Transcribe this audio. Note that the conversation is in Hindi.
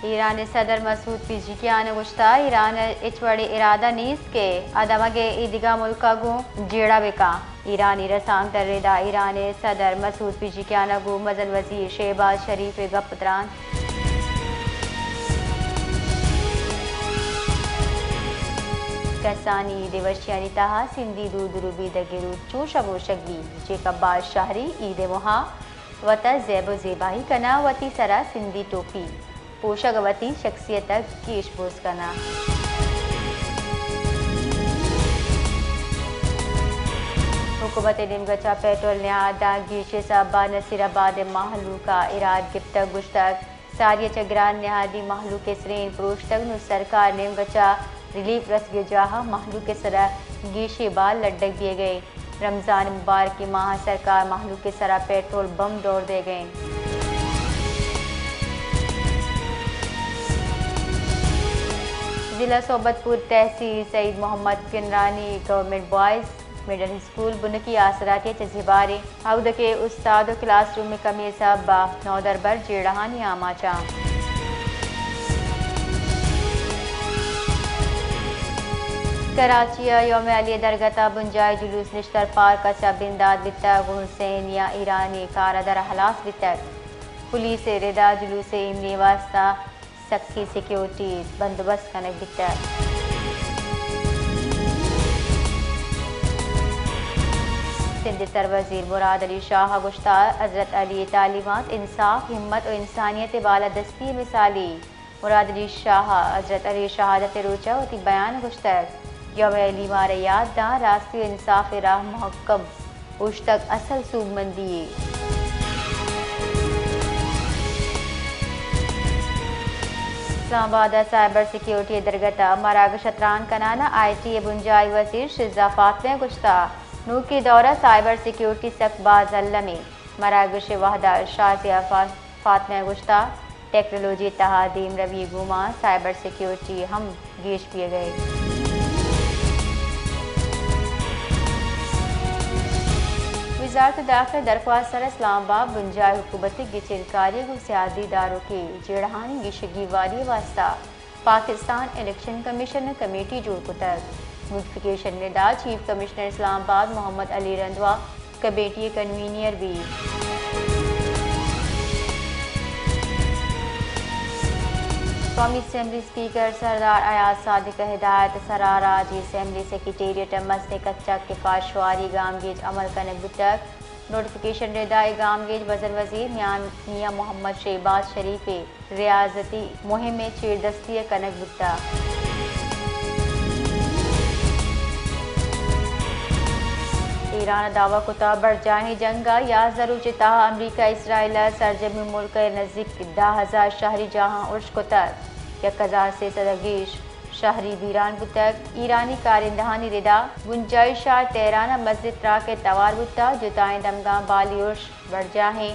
ईरान सदर मसूद पिज़िकियान गुश्ता ईरान इचवड़े इरादा नीस के अदमगे ईदिगा मुल्कागु जेड़ा बेका ईरानी रसांग दर्रेदा ईरान सदर मसूद पिज़िकियान गु मजल वजीर शहबाज शरीफ गपत्रान कसानी दिवशियानी तहा सिंधी दूदरुबी दगिरू चूशबो शगली जेकब्बाज शाहरी ईद मुहा वत ज़ैब ज़ेबाही कना वती सरा सिंधी टोपी पोशगवती शख्सियत केशबोस कना हुकूमत निमगचा पेट्रोल न्यादा गिरशे साबा नसीराबाद महलू का इराद गिफ्तक गुश्तक सारिया चगरान न्यादी महलू के सरेन प्रोश्तक नु सरकार निमगचा रिलीफ रस जाहा महलू के सरा गिरशे बाल लड्डक दिए गए। रमज़ान मुबारक की माह सरकार महलू के सरा पेट्रोल बम दौड़ दे गए। जिला सोबतपुर तहसील Saeed Mohammad Kinrani government boys middle school बुनकी आसराती चजिबारे हाउद के उस्ताद क्लासरूम में कमी सब नौदरबर जेड़हानी आमाचा कराची योम अली दरगता बुंजाई जुलूस निश्तर पार्क का बिंदाद वितक हुसैन या ईरानी कारदर हलास वितक पुलिस रेदा जुलूस इमली वास्ता सख्ती सिक्योरिटी बंदोबस्त कनक वितक सिंध तर वजीर मुराद अली शाह गुश्ता हजरत अली तालीमात इंसाफ हिम्मत और इंसानियत बालादस्ती मिसाली मुराद अली शाह हजरत अली शहादत रोचा होती बयान गुश्तक यौम अली मार याद दा रास्ते इंसाफ राह महकम उश्तक असल सूबमंदी Islamabad cyber security दरगता मराग शतरान Kanana IT बुंजाई वजीर शिजा फातमे गुश्ता नू के दौरा साइबर सिक्योरिटी सकबाज अल्लमी मरागश वहदा शातिया फातमे गुश्ता टेक्नोलॉजी तहादीम रवि गुमा साइबर सिक्योरिटी हम गेश किए गए। वजारत दाखिला दरख्वास्त सर इस्लामाबाद बुंजाई हुकूमती गिचरकारी को सियासी इदारों के जेड़हानी गिशगी वाली वास्ता पाकिस्तान इलेक्शन कमीशन कमेटी जोड़ कुतर नोटिफिकेशन निदा chief commissioner Islamabad Mohammad Ali Randhawa committee convener भी कौमी असम्बली स्पीकर सरदार अयाज सादिक हिदायत सराराजी असम्बली सेक्रेटेरिएट मसने कच्चा के पाशवारी गामगेज अमल कनक बुतक नोटिफिकेशन रेदाई गामगेज वज़र वजीर मियां मोहम्मद शहबाज शरीफ रियाजती मुहिम में चेरदस्ती कनक बुता ईरान दावा कुता बरजाही जंगा या जरूर चिता अमरीका इसराइल सरजमी मुल्क नज़दीक 10,000 शहरी जहां उर्श कुतर 1000 से सदगीश शहरी वीरान बुतक ईरानी कारिंदहानी रिदा गुंजाइश तेराना मस्जिद रा के तवार बुता जुताएं दमगा बाली उर्श बरजाही